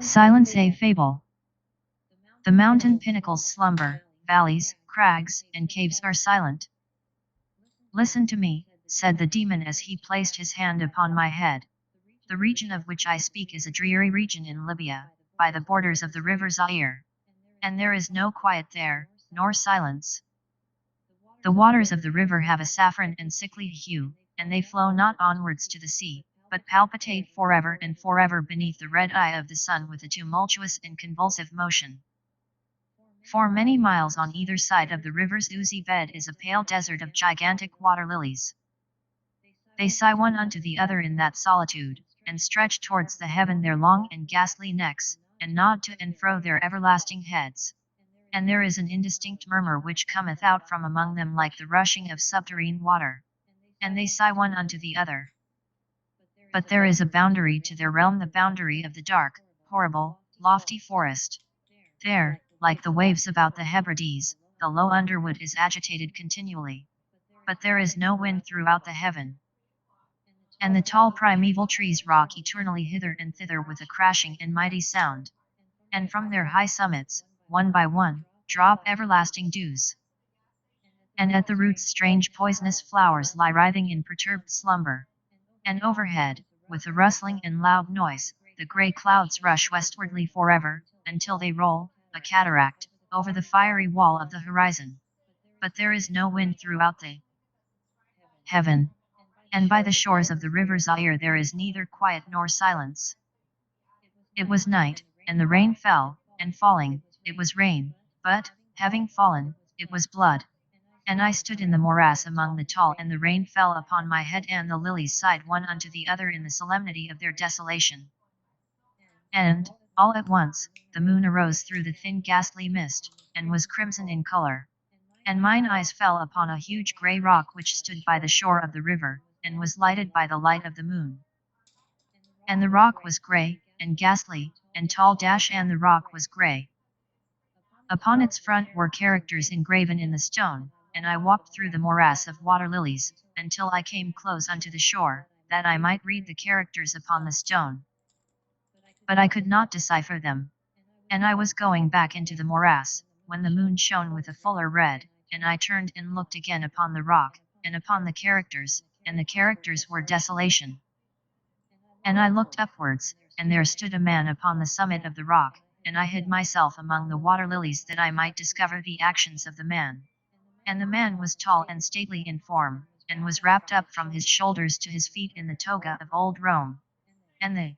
Silence a Fable. The mountain pinnacles slumber, valleys, crags, and caves are silent. Listen to me, said the demon as he placed his hand upon my head. The region of which I speak is a dreary region in Libya, by the borders of the river Zaire. And there is no quiet there, nor silence. The waters of the river have a saffron and sickly hue, and they flow not onwards to the sea, but palpitate forever and forever beneath the red eye of the sun with a tumultuous and convulsive motion. For many miles on either side of the river's oozy bed is a pale desert of gigantic water lilies. They sigh one unto the other in that solitude, and stretch towards the heaven their long and ghastly necks, and nod to and fro their everlasting heads. And there is an indistinct murmur which cometh out from among them like the rushing of subterrene water. And they sigh one unto the other. But there is a boundary to their realm, the boundary of the dark, horrible, lofty forest. There, like the waves about the Hebrides, the low underwood is agitated continually. But there is no wind throughout the heaven. And the tall primeval trees rock eternally hither and thither with a crashing and mighty sound. And from their high summits, one by one, drop everlasting dews. And at the roots strange poisonous flowers lie writhing in perturbed slumber. And overhead, with a rustling and loud noise, the grey clouds rush westwardly forever, until they roll, a cataract, over the fiery wall of the horizon. But there is no wind throughout the heaven. And by the shores of the river Zaire there is neither quiet nor silence. It was night, and the rain fell, and falling, it was rain, but, having fallen, it was blood. And I stood in the morass among the tall, and the rain fell upon my head, and the lilies sighed one unto the other in the solemnity of their desolation. And, all at once, the moon arose through the thin ghastly mist, and was crimson in color. And mine eyes fell upon a huge grey rock which stood by the shore of the river, and was lighted by the light of the moon. And the rock was grey, and ghastly, and tall, and the rock was grey. Upon its front were characters engraven in the stone, and I walked through the morass of water lilies, until I came close unto the shore, that I might read the characters upon the stone. But I could not decipher them. And I was going back into the morass, when the moon shone with a fuller red, and I turned and looked again upon the rock, and upon the characters, and the characters were desolation. And I looked upwards, and there stood a man upon the summit of the rock, and I hid myself among the water lilies that I might discover the actions of the man. And the man was tall and stately in form, and was wrapped up from his shoulders to his feet in the toga of old Rome. And the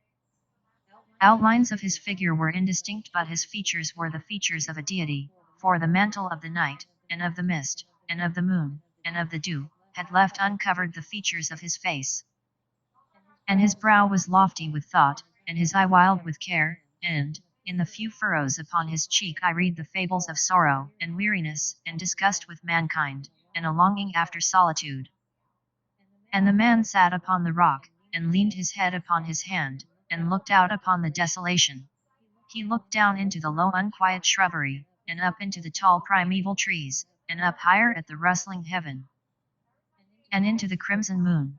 outlines of his figure were indistinct, but his features were the features of a deity, for the mantle of the night, and of the mist, and of the moon, and of the dew, had left uncovered the features of his face. And his brow was lofty with thought, and his eye wild with care, and, in the few furrows upon his cheek I read the fables of sorrow, and weariness, and disgust with mankind, and a longing after solitude. And the man sat upon the rock, and leaned his head upon his hand, and looked out upon the desolation. He looked down into the low unquiet shrubbery, and up into the tall primeval trees, and up higher at the rustling heaven, and into the crimson moon.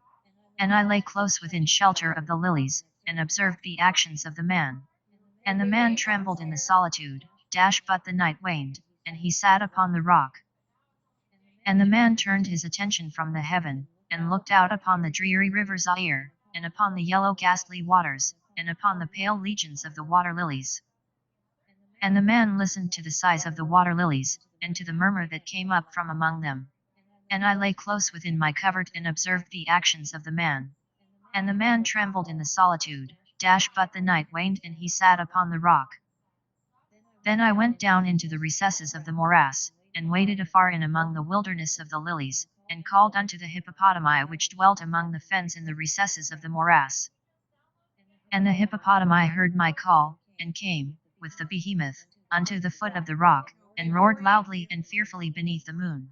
And I lay close within shelter of the lilies, and observed the actions of the man. And the man trembled in the solitude, but the night waned, and he sat upon the rock. And the man turned his attention from the heaven, and looked out upon the dreary river Zaire, and upon the yellow ghastly waters, and upon the pale legions of the water lilies. And the man listened to the sighs of the water lilies, and to the murmur that came up from among them. And I lay close within my covert, and observed the actions of the man. And the man trembled in the solitude, but the night waned, and he sat upon the rock. Then I went down into the recesses of the morass, and waded afar in among the wilderness of the lilies, and called unto the hippopotami which dwelt among the fens in the recesses of the morass. And the hippopotami heard my call, and came, with the behemoth, unto the foot of the rock, and roared loudly and fearfully beneath the moon.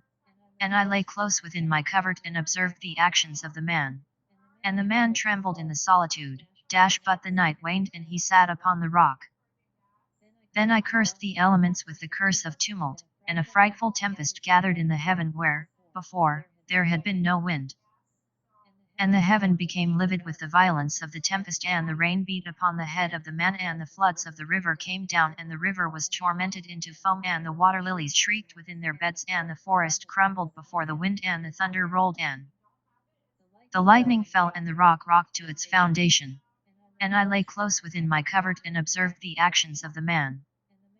And I lay close within my covert, and observed the actions of the man. And the man trembled in the solitude, but the night waned, and he sat upon the rock. Then I cursed the elements with the curse of tumult, and a frightful tempest gathered in the heaven where, before, there had been no wind. And the heaven became livid with the violence of the tempest, and the rain beat upon the head of the man, and the floods of the river came down, and the river was tormented into foam, and the water lilies shrieked within their beds, and the forest crumbled before the wind, and the thunder rolled, and the lightning fell, and the rock rocked to its foundation. And I lay close within my covert, and observed the actions of the man.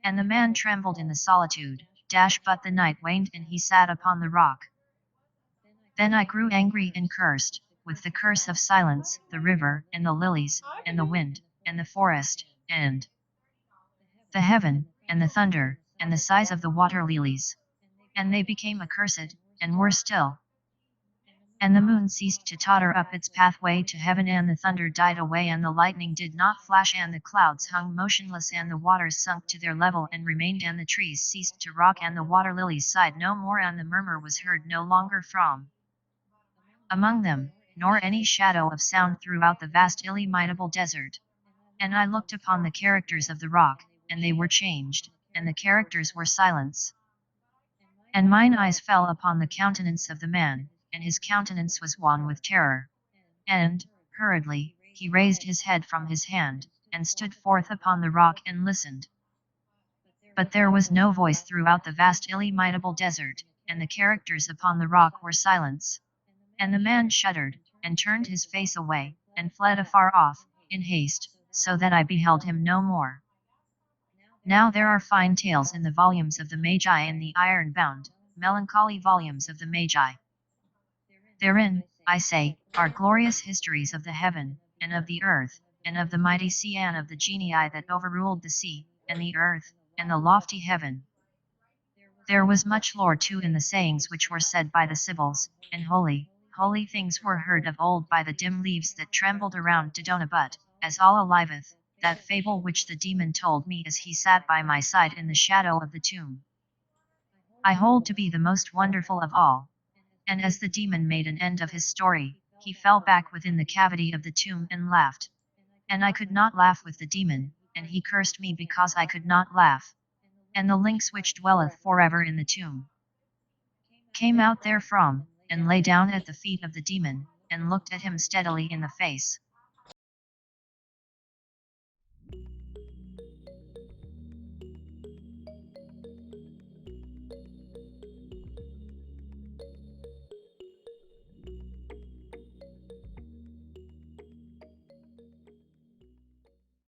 And the man trembled in the solitude, but the night waned, and he sat upon the rock. Then I grew angry and cursed, with the curse of silence, the river, and the lilies, and the wind, and the forest, and the heaven, and the thunder, and the size of the water lilies. And they became accursed, and were still. And the moon ceased to totter up its pathway to heaven, and the thunder died away, and the lightning did not flash, and the clouds hung motionless, and the waters sunk to their level and remained, and the trees ceased to rock, and the water lilies sighed no more, and the murmur was heard no longer from among them, nor any shadow of sound throughout the vast illimitable desert. And I looked upon the characters of the rock, and they were changed, and the characters were silence. And mine eyes fell upon the countenance of the man, and his countenance was wan with terror. And, hurriedly, he raised his head from his hand, and stood forth upon the rock and listened. But there was no voice throughout the vast illimitable desert, and the characters upon the rock were silence. And the man shuddered, and turned his face away, and fled afar off, in haste, so that I beheld him no more. Now there are fine tales in the volumes of the Magi, in the iron-bound, melancholy volumes of the Magi. Therein, I say, are glorious histories of the heaven, and of the earth, and of the mighty sea, and of the genii that overruled the sea, and the earth, and the lofty heaven. There was much lore too in the sayings which were said by the Sibyls, and holy things were heard of old by the dim leaves that trembled around Dodona, but, as all aliveth, that fable which the demon told me as he sat by my side in the shadow of the tomb, I hold to be the most wonderful of all. And as the demon made an end of his story, he fell back within the cavity of the tomb and laughed. And I could not laugh with the demon, and he cursed me because I could not laugh. And the lynx which dwelleth forever in the tomb came out therefrom, and lay down at the feet of the demon, and looked at him steadily in the face.